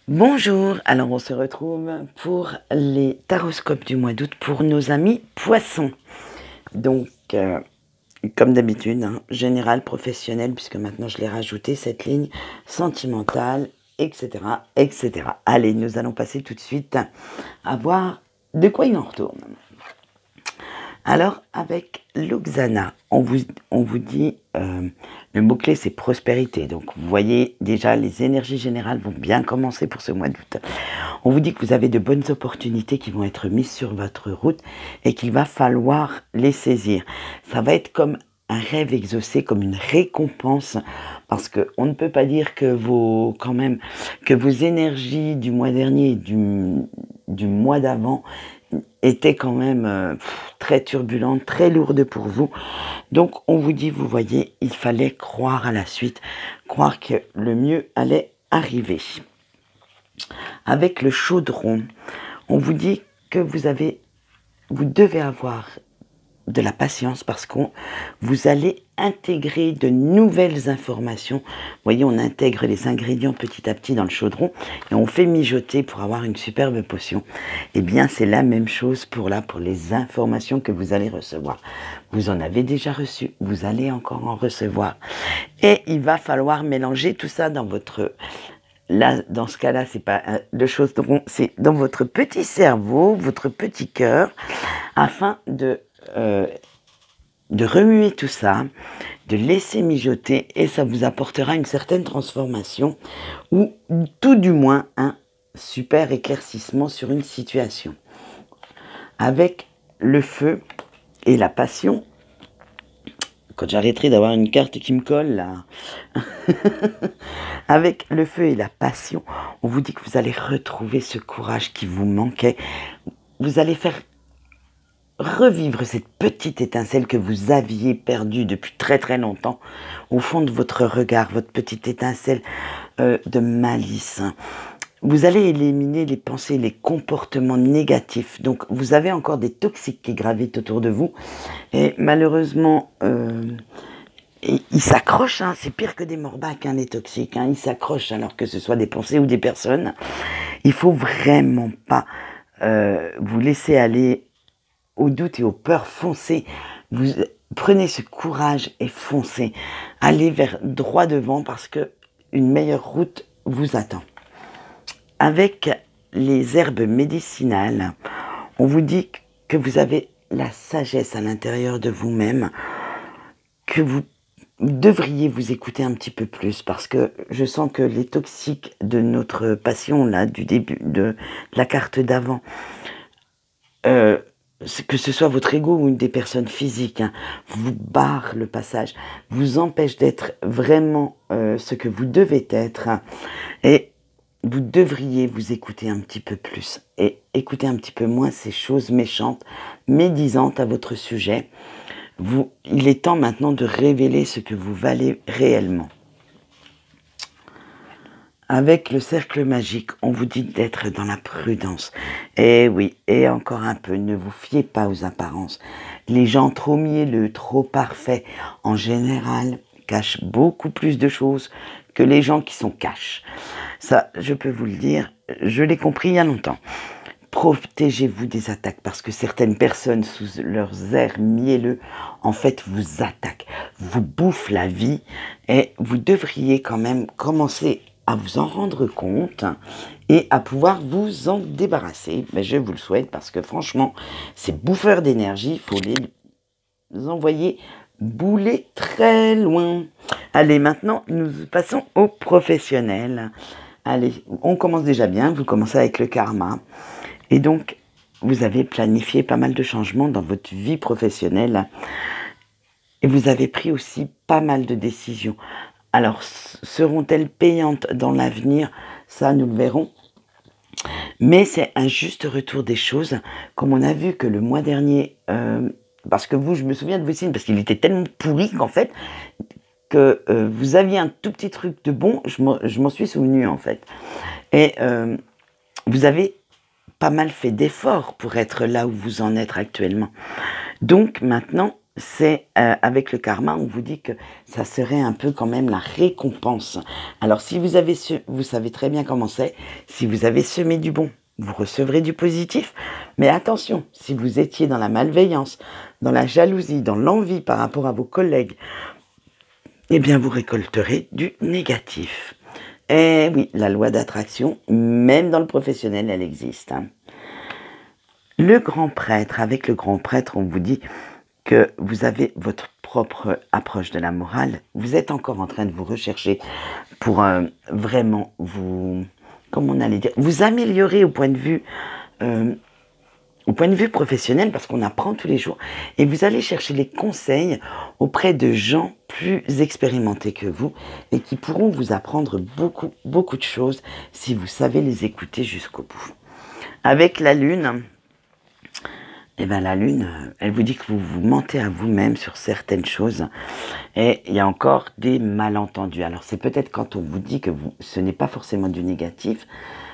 Bonjour, alors on se retrouve pour les taroscopes du mois d'août pour nos amis poissons. Donc, comme d'habitude, hein, général, professionnel, puisque maintenant je l'ai rajouté, cette ligne sentimentale, etc., etc. Allez, nous allons passer tout de suite à voir de quoi il en retourne. Alors, avec l'Oxana, on vous dit, le mot-clé c'est prospérité. Donc, vous voyez déjà, les énergies générales vont bien commencer pour ce mois d'août. On vous dit que vous avez de bonnes opportunités qui vont être mises sur votre route et qu'il va falloir les saisir. Ça va être comme un rêve exaucé, comme une récompense, parce qu'on ne peut pas dire que vos énergies du mois dernier et du mois d'avant étaient quand même très turbulentes, très lourdes pour vous. Donc on vous dit, vous voyez, il fallait croire à la suite, croire que le mieux allait arriver. Avec le chaudron, on vous dit que vous devez avoir de la patience parce que vous allez intégrer de nouvelles informations. Vous voyez, on intègre les ingrédients petit à petit dans le chaudron et on fait mijoter pour avoir une superbe potion. Eh bien, c'est la même chose pour les informations que vous allez recevoir. Vous en avez déjà reçu, vous allez encore en recevoir. Et il va falloir mélanger tout ça dans votre... Là, dans ce cas-là, c'est pas le chaudron, c'est dans votre petit cerveau, votre petit cœur, afin de remuer tout ça, de laisser mijoter, et ça vous apportera une certaine transformation, ou tout du moins un super éclaircissement sur une situation. Avec le feu et la passion, quand j'arrêterai d'avoir une carte qui me colle là, avec le feu et la passion, on vous dit que vous allez retrouver ce courage qui vous manquait. Vous allez faire revivre cette petite étincelle que vous aviez perdue depuis très très longtemps au fond de votre regard, votre petite étincelle de malice. Vous allez éliminer les pensées, les comportements négatifs. Donc vous avez encore des toxiques qui gravitent autour de vous et malheureusement ils s'accrochent, hein. C'est pire que des morbacs, hein, les toxiques, hein. Ils s'accrochent alors que ce soit des pensées ou des personnes. Il faut vraiment pas vous laisser aller au doute et aux peurs. Foncez, vous prenez ce courage et foncez, allez vers droit devant parce que une meilleure route vous attend. Avec les herbes médicinales, on vous dit que vous avez la sagesse à l'intérieur de vous-même, que vous devriez vous écouter un petit peu plus parce que je sens que les toxiques de notre passion là, du début de la carte d'avant, que ce soit votre ego ou une des personnes physiques, hein, vous barre le passage, vous empêche d'être vraiment ce que vous devez être, hein, et vous devriez vous écouter un petit peu plus et écouter un petit peu moins ces choses méchantes, médisantes à votre sujet. Il est temps maintenant de révéler ce que vous valez réellement. Avec le cercle magique, on vous dit d'être dans la prudence. Et oui, et encore un peu, ne vous fiez pas aux apparences. Les gens trop mielleux, trop parfaits, en général, cachent beaucoup plus de choses que les gens qui sont cash. Ça, je peux vous le dire, je l'ai compris il y a longtemps. Protégez-vous des attaques parce que certaines personnes, sous leurs airs mielleux, en fait, vous attaquent, vous bouffent la vie et vous devriez quand même commencer à vous en rendre compte et à pouvoir vous en débarrasser. Mais je vous le souhaite parce que franchement, ces bouffeurs d'énergie, il faut les envoyer bouler très loin. Allez, maintenant, nous passons aux professionnels. Allez, on commence déjà bien, vous commencez avec le karma. Et donc, vous avez planifié pas mal de changements dans votre vie professionnelle. Et vous avez pris aussi pas mal de décisions. Alors, seront-elles payantes dans l'avenir? Ça, nous le verrons. Mais c'est un juste retour des choses. Comme on a vu que le mois dernier, parce que je me souviens de vos signes, parce qu'il était tellement pourri qu'en fait, que vous aviez un tout petit truc de bon, je m'en suis souvenu en fait. Et vous avez pas mal fait d'efforts pour être là où vous en êtes actuellement. Donc maintenant, c'est avec le karma, on vous dit que ça serait un peu quand même la récompense. Alors si vous avez vous savez très bien comment c'est, si vous avez semé du bon, vous recevrez du positif. Mais attention, si vous étiez dans la malveillance, dans la jalousie, dans l'envie par rapport à vos collègues, eh bien vous récolterez du négatif. Et oui, la loi d'attraction, même dans le professionnel, elle existe. Hein. Le grand prêtre, avec le grand prêtre, on vous dit que vous avez votre propre approche de la morale, vous êtes encore en train de vous rechercher pour vraiment vous, comment on allait dire, vous améliorer au point de vue professionnel, parce qu'on apprend tous les jours, et vous allez chercher les conseils auprès de gens plus expérimentés que vous, et qui pourront vous apprendre beaucoup, beaucoup de choses, si vous savez les écouter jusqu'au bout. Avec la lune, eh bien, la lune, elle vous dit que vous vous mentez à vous-même sur certaines choses. Et il y a encore des malentendus. Alors, c'est peut-être quand on vous dit que ce n'est pas forcément du négatif,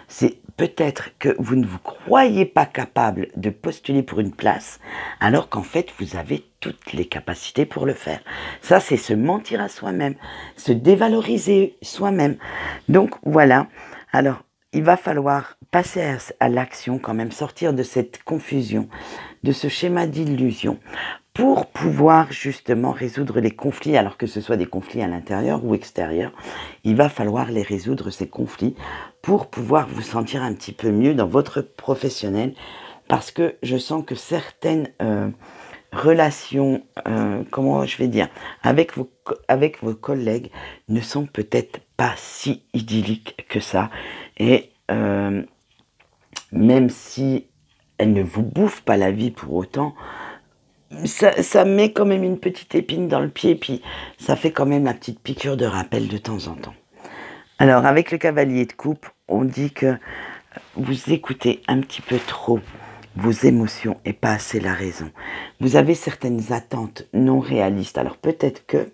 c'est peut-être que vous ne vous croyez pas capable de postuler pour une place, alors qu'en fait, vous avez toutes les capacités pour le faire. Ça, c'est se mentir à soi-même, se dévaloriser soi-même. Donc, voilà. Alors, il va falloir passer à l'action quand même, sortir de cette confusion, de ce schéma d'illusion, pour pouvoir justement résoudre les conflits, alors que ce soit des conflits à l'intérieur ou extérieur. Il va falloir les résoudre, ces conflits, pour pouvoir vous sentir un petit peu mieux dans votre professionnel, parce que je sens que certaines relations, comment je vais dire, avec vos collègues ne sont peut-être pas si idylliques que ça, et même si elles ne vous bouffent pas la vie pour autant, ça met quand même une petite épine dans le pied, puis ça fait quand même la petite piqûre de rappel de temps en temps. Alors, avec le cavalier de coupe, on dit que vous écoutez un petit peu trop vos émotions et pas assez la raison. Vous avez certaines attentes non réalistes. Alors, peut-être que,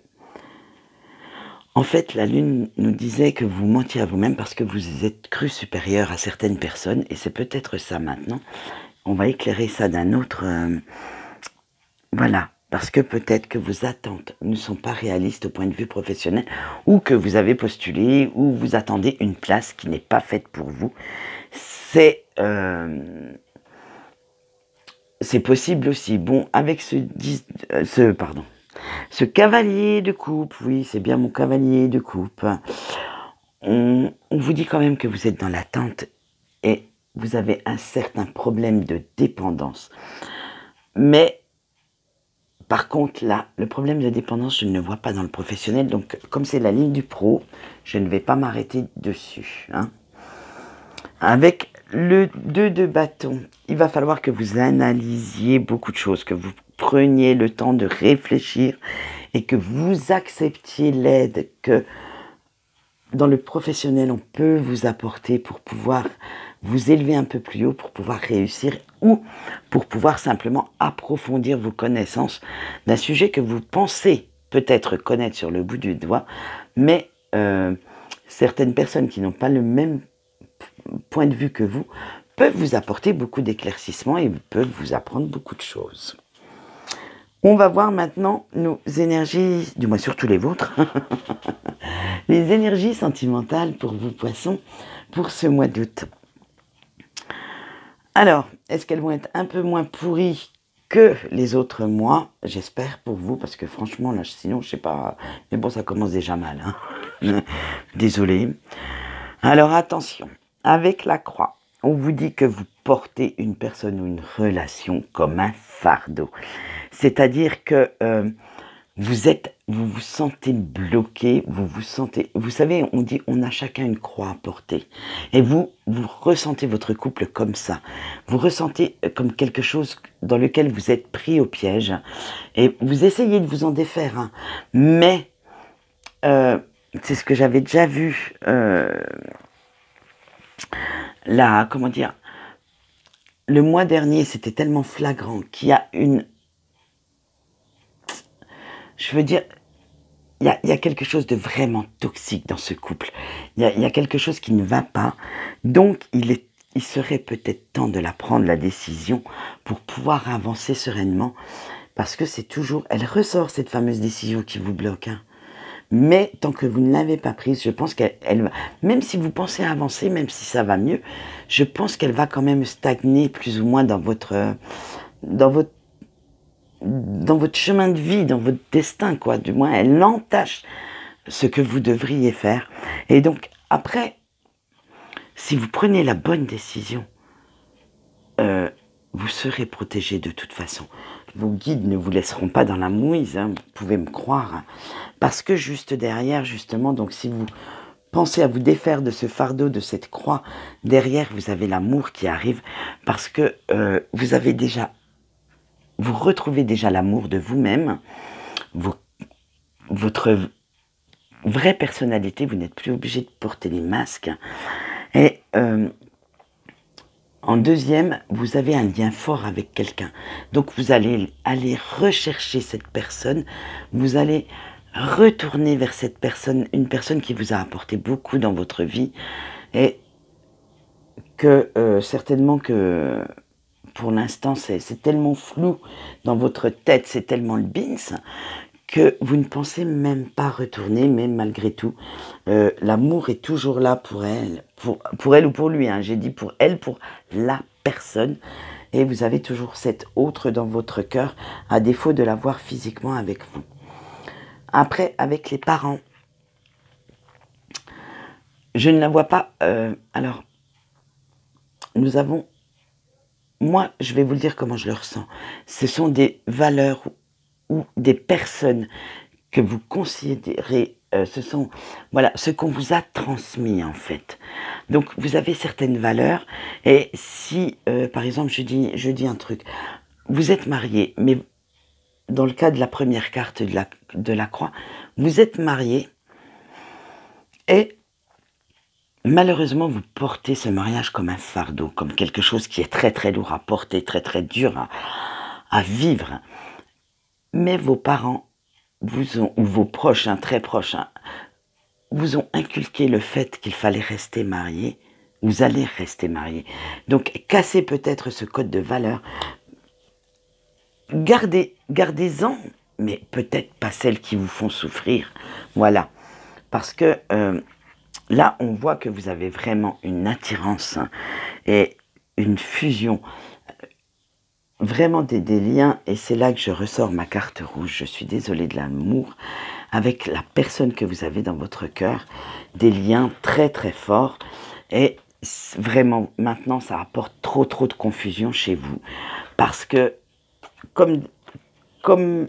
en fait, la Lune nous disait que vous mentiez à vous-même parce que vous êtes cru supérieur à certaines personnes, et c'est peut-être ça maintenant. On va éclairer ça d'un autre... voilà. Parce que peut-être que vos attentes ne sont pas réalistes au point de vue professionnel, ou que vous avez postulé, ou vous attendez une place qui n'est pas faite pour vous. C'est possible aussi. Bon, avec ce cavalier de coupe, oui, c'est bien mon cavalier de coupe, on vous dit quand même que vous êtes dans l'attente et vous avez un certain problème de dépendance. Mais par contre, là, le problème de dépendance, je ne le vois pas dans le professionnel. Donc, comme c'est la ligne du pro, je ne vais pas m'arrêter dessus. Hein. Avec le 2 de bâton, il va falloir que vous analysiez beaucoup de choses, que vous preniez le temps de réfléchir et que vous acceptiez l'aide que dans le professionnel, on peut vous apporter pour pouvoir vous élever un peu plus haut, pour pouvoir réussir, ou pour pouvoir simplement approfondir vos connaissances d'un sujet que vous pensez peut-être connaître sur le bout du doigt, mais certaines personnes qui n'ont pas le même point de vue que vous peuvent vous apporter beaucoup d'éclaircissements et peuvent vous apprendre beaucoup de choses. On va voir maintenant nos énergies, du moins surtout les vôtres, les énergies sentimentales pour vous poissons pour ce mois d'août. Alors, est-ce qu'elles vont être un peu moins pourries que les autres mois? J'espère pour vous, parce que franchement, là, sinon, je sais pas. Mais bon, ça commence déjà mal. Hein. Désolée. Alors, attention. Avec la croix, on vous dit que vous portez une personne ou une relation comme un fardeau. C'est-à-dire que vous vous sentez bloqué, vous savez, on dit on a chacun une croix à porter. Et vous ressentez votre couple comme ça. Vous ressentez comme quelque chose dans lequel vous êtes pris au piège. Et vous essayez de vous en défaire. Hein. Mais, c'est ce que j'avais déjà vu, là, comment dire, le mois dernier, c'était tellement flagrant qu'il y a je veux dire, il y a quelque chose de vraiment toxique dans ce couple. Il y a quelque chose qui ne va pas. Donc, il serait peut-être temps de la prendre, la décision, pour pouvoir avancer sereinement. Parce que c'est toujours, elle ressort cette fameuse décision qui vous bloque. Hein. Mais tant que vous ne l'avez pas prise, je pense qu'elle va, même si vous pensez avancer, même si ça va mieux, je pense qu'elle va quand même stagner plus ou moins dans votre chemin de vie, dans votre destin, quoi. Du moins, elle entache ce que vous devriez faire. Et donc, après, si vous prenez la bonne décision, vous serez protégé de toute façon. Vos guides ne vous laisseront pas dans la mouise, hein, vous pouvez me croire. Hein, parce que juste derrière, justement, donc si vous pensez à vous défaire de ce fardeau, de cette croix, derrière, vous avez l'amour qui arrive, parce que vous retrouvez déjà l'amour de vous-même, votre vraie personnalité, vous n'êtes plus obligé de porter des masques. Et en deuxième, vous avez un lien fort avec quelqu'un. Donc vous allez aller rechercher cette personne, vous allez retourner vers cette personne, une personne qui vous a apporté beaucoup dans votre vie et que certainement que pour l'instant c'est tellement flou dans votre tête, c'est tellement le bins que vous ne pensez même pas retourner, mais malgré tout, l'amour est toujours là pour elle, pour elle ou pour lui, hein. J'ai dit pour elle, pour la personne, et vous avez toujours cet autre dans votre cœur, à défaut de l'avoir physiquement avec vous. Après, avec les parents, je ne la vois pas, alors, nous avons, moi, je vais vous le dire comment je le ressens, ce sont des valeurs ou des personnes que vous considérez, ce sont voilà, ce qu'on vous a transmis en fait. Donc vous avez certaines valeurs et si, par exemple, je dis un truc, vous êtes marié, mais dans le cas de la première carte de la croix, vous êtes marié et malheureusement vous portez ce mariage comme un fardeau, comme quelque chose qui est très très lourd à porter, très très dur à vivre. Mais vos parents ou vos proches, hein, très proches, hein, vous ont inculqué le fait qu'il fallait rester marié, vous allez rester marié. Donc, cassez peut-être ce code de valeur. Gardez-en, mais peut-être pas celles qui vous font souffrir. Voilà. Parce que là, on voit que vous avez vraiment une attirance hein, et une fusion. Vraiment des liens, et c'est là que je ressors ma carte rouge, je suis désolée de l'amour, avec la personne que vous avez dans votre cœur, des liens très très forts, et vraiment maintenant ça apporte trop de confusion chez vous, parce que comme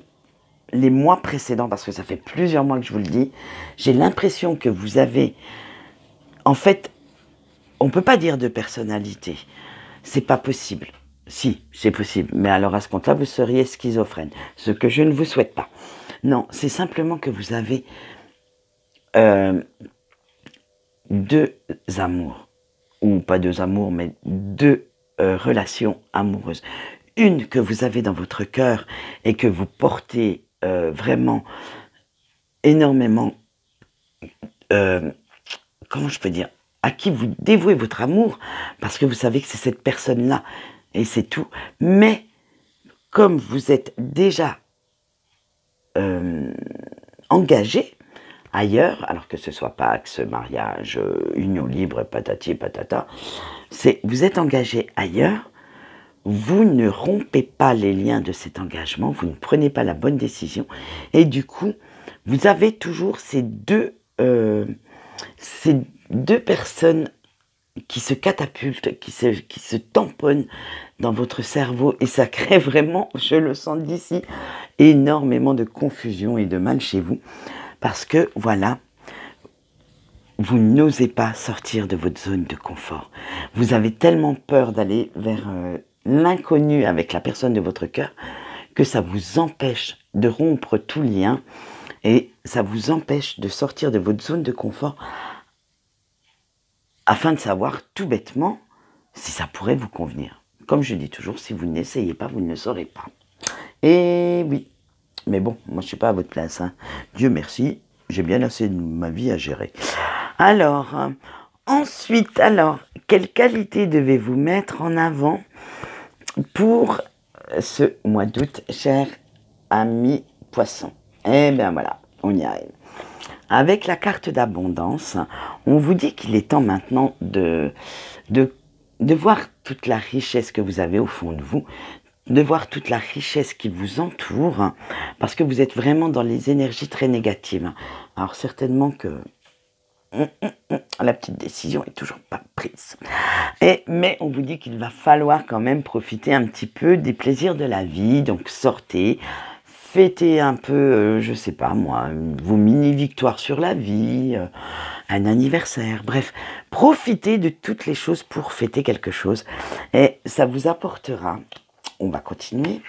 les mois précédents, parce que ça fait plusieurs mois que je vous le dis, j'ai l'impression que vous avez, en fait, on ne peut pas dire de personnalité, c'est pas possible. Si, c'est possible, mais alors à ce compte-là, vous seriez schizophrène, ce que je ne vous souhaite pas. Non, c'est simplement que vous avez deux amours, ou pas deux amours, mais deux relations amoureuses. Une que vous avez dans votre cœur et que vous portez vraiment énormément, comment je peux dire, à qui vous dévouez votre amour, parce que vous savez que c'est cette personne-là, et c'est tout. Mais comme vous êtes déjà engagé ailleurs, alors que ce soit Pax, mariage, union libre, patati patata, vous êtes engagé ailleurs, vous ne rompez pas les liens de cet engagement, vous ne prenez pas la bonne décision, et du coup, vous avez toujours ces deux personnes qui se catapultent, qui se tamponnent dans votre cerveau, et ça crée vraiment, je le sens d'ici, énormément de confusion et de mal chez vous, parce que, voilà, vous n'osez pas sortir de votre zone de confort. Vous avez tellement peur d'aller vers l'inconnu avec la personne de votre cœur, que ça vous empêche de rompre tout lien, et ça vous empêche de sortir de votre zone de confort, afin de savoir tout bêtement si ça pourrait vous convenir. Comme je dis toujours, si vous n'essayez pas, vous ne le saurez pas. Et oui, mais bon, moi je ne suis pas à votre place. Hein. Dieu merci, j'ai bien assez de ma vie à gérer. Alors, ensuite, quelle qualité devez-vous mettre en avant pour ce mois d'août, chers ami poisson. Eh bien voilà, on y arrive. Avec la carte d'abondance, on vous dit qu'il est temps maintenant de voir toute la richesse que vous avez au fond de vous, de voir toute la richesse qui vous entoure, parce que vous êtes vraiment dans les énergies très négatives. Alors certainement que la petite décision est toujours pas prise. Mais on vous dit qu'il va falloir quand même profiter un petit peu des plaisirs de la vie, donc sortez, fêtez un peu, je sais pas moi, vos mini-victoires sur la vie, un anniversaire, bref, profitez de toutes les choses pour fêter quelque chose. Et ça vous apportera, on va continuer,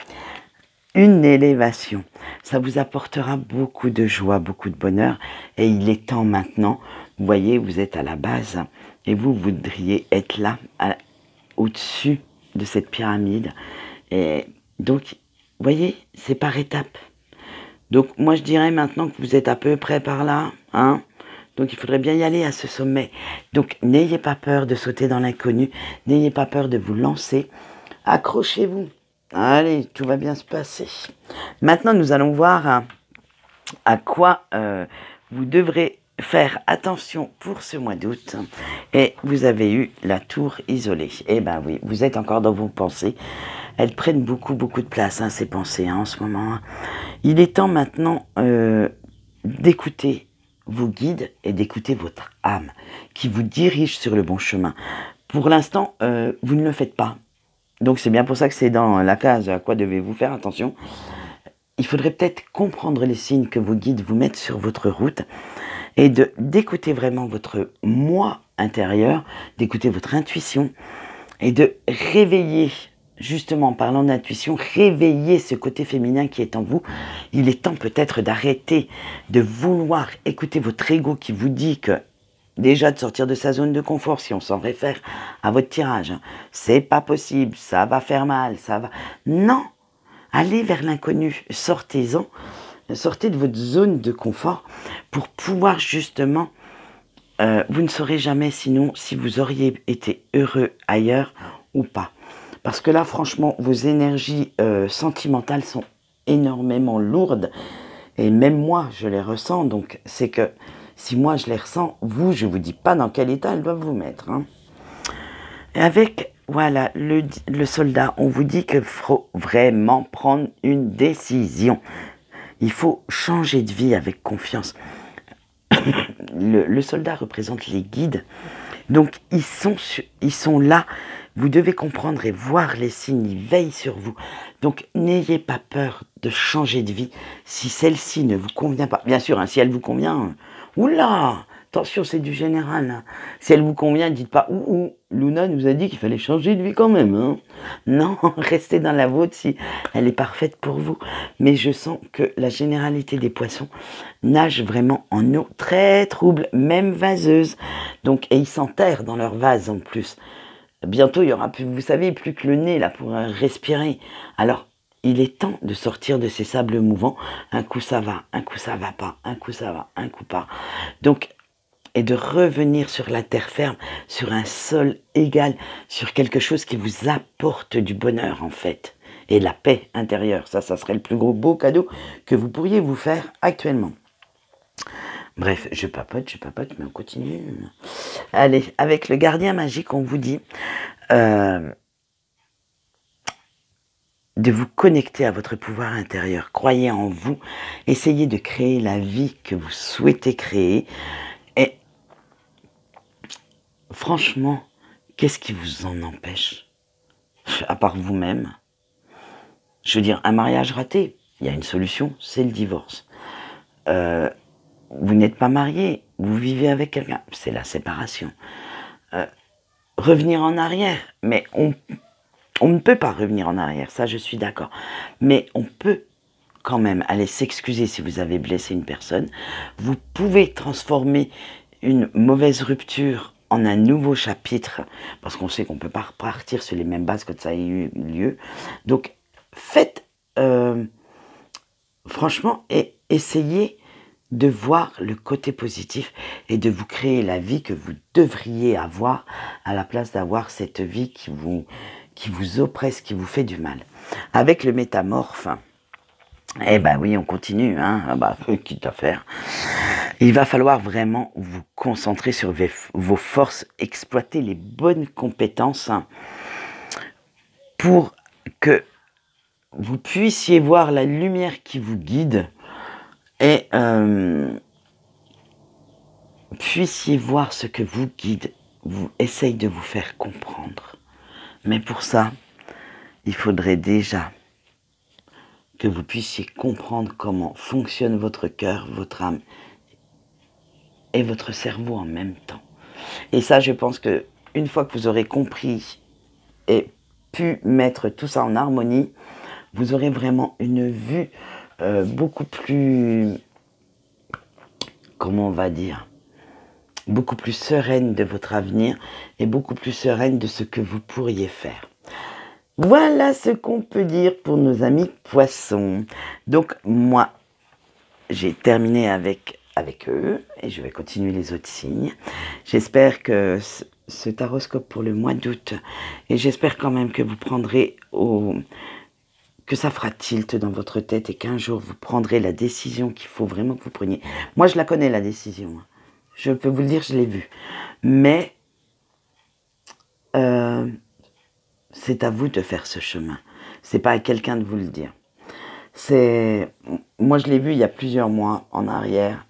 une élévation. Ça vous apportera beaucoup de joie, beaucoup de bonheur. Et il est temps maintenant, vous voyez, vous êtes à la base et vous voudriez être là, au-dessus de cette pyramide. Et donc, vous voyez, c'est par étapes. Donc, moi, je dirais maintenant que vous êtes à peu près par là, hein. Donc, il faudrait bien y aller à ce sommet. Donc, n'ayez pas peur de sauter dans l'inconnu. N'ayez pas peur de vous lancer. Accrochez-vous. Allez, tout va bien se passer. Maintenant, nous allons voir à quoi vous devrez faire attention pour ce mois d'août. Et vous avez eu la tour isolée. Eh ben oui, vous êtes encore dans vos pensées. Elles prennent beaucoup de place, hein, ces pensées, hein, en ce moment. Il est temps maintenant d'écouter vos guides et d'écouter votre âme qui vous dirige sur le bon chemin. Pour l'instant, vous ne le faites pas. Donc c'est bien pour ça que c'est dans la case à quoi devez-vous faire attention. Il faudrait peut-être comprendre les signes que vos guides vous mettent sur votre route et d'écouter vraiment votre moi intérieur, d'écouter votre intuition et de réveiller, justement en parlant d'intuition, réveiller ce côté féminin qui est en vous. Il est temps peut-être d'arrêter de vouloir écouter votre ego qui vous dit que déjà de sortir de sa zone de confort, si on s'en réfère à votre tirage, hein, c'est pas possible, ça va faire mal, ça va... Non, allez vers l'inconnu, sortez-en, sortez de votre zone de confort pour pouvoir justement... vous ne saurez jamais sinon si vous auriez été heureux ailleurs ou pas. Parce que là, franchement, vos énergies sentimentales sont énormément lourdes. Et même moi, je les ressens. Donc, c'est que si moi, je les ressens, vous, je ne vous dis pas dans quel état elles doivent vous mettre. Hein. Et avec, voilà, le soldat, on vous dit qu'il faut vraiment prendre une décision. Il faut changer de vie avec confiance. Le soldat représente les guides. Donc, ils sont là. Vous devez comprendre et voir les signes, ils veillent sur vous. Donc, n'ayez pas peur de changer de vie si celle-ci ne vous convient pas. Bien sûr, hein, si elle vous convient, oula, attention, c'est du général. Hein. Si elle vous convient, dites pas, Luna nous a dit qu'il fallait changer de vie quand même. Hein. Non, restez dans la vôtre si elle est parfaite pour vous. Mais je sens que la généralité des poissons nage vraiment en eau très trouble, même vaseuse. Donc, et ils s'enterrent dans leur vase en plus. Bientôt, il y aura plus, vous savez, plus que le nez là pour respirer. Alors, il est temps de sortir de ces sables mouvants. Un coup ça va, un coup ça va pas, un coup ça va, un coup pas. Donc, et de revenir sur la terre ferme, sur un sol égal, sur quelque chose qui vous apporte du bonheur en fait. Et la paix intérieure, ça serait le plus beau cadeau que vous pourriez vous faire actuellement. Bref, je papote, mais on continue. Allez, avec le gardien magique, on vous dit de vous connecter à votre pouvoir intérieur. Croyez en vous, essayez de créer la vie que vous souhaitez créer. Et franchement, qu'est-ce qui vous en empêche? À part vous-même. Je veux dire, un mariage raté, il y a une solution, c'est le divorce. Vous n'êtes pas marié, vous vivez avec quelqu'un, c'est la séparation. Revenir en arrière, mais on ne peut pas revenir en arrière, ça je suis d'accord. Mais on peut quand même aller s'excuser si vous avez blessé une personne. Vous pouvez transformer une mauvaise rupture en un nouveau chapitre, parce qu'on sait qu'on ne peut pas repartir sur les mêmes bases que ça a eu lieu. Donc faites, franchement, et essayez de voir le côté positif et de vous créer la vie que vous devriez avoir à la place d'avoir cette vie qui vous oppresse, qui vous fait du mal. Avec le métamorphe, Eh ben oui, on continue, hein. Ah bah, quitte à faire. Il va falloir vraiment vous concentrer sur vos forces, exploiter les bonnes compétences pour que vous puissiez voir la lumière qui vous guide et puissiez voir ce que vous guide, vous essaye de vous faire comprendre. Mais pour ça, il faudrait déjà que vous puissiez comprendre comment fonctionne votre cœur, votre âme et votre cerveau en même temps. Et ça, je pense que une fois que vous aurez compris et pu mettre tout ça en harmonie, vous aurez vraiment une vue beaucoup plus, comment on va dire, beaucoup plus sereine de votre avenir et beaucoup plus sereine de ce que vous pourriez faire. Voilà ce qu'on peut dire pour nos amis poissons. Donc moi, j'ai terminé avec eux et je vais continuer les autres signes. J'espère que ce taroscope pour le mois d'août, et j'espère quand même que vous prendrez que ça fera tilt dans votre tête et qu'un jour vous prendrez la décision qu'il faut vraiment que vous preniez. Moi je la connais la décision, je peux vous le dire, je l'ai vue. Mais c'est à vous de faire ce chemin. C'est pas à quelqu'un de vous le dire. Moi je l'ai vu il y a plusieurs mois en arrière.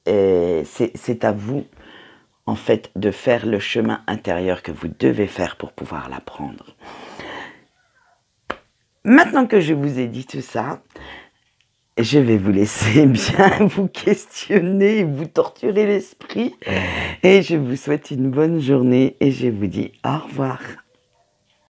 Et c'est à vous, en fait, de faire le chemin intérieur que vous devez faire pour pouvoir l'apprendre. Maintenant que je vous ai dit tout ça, je vais vous laisser bien vous questionner, vous torturer l'esprit. Et je vous souhaite une bonne journée et je vous dis au revoir.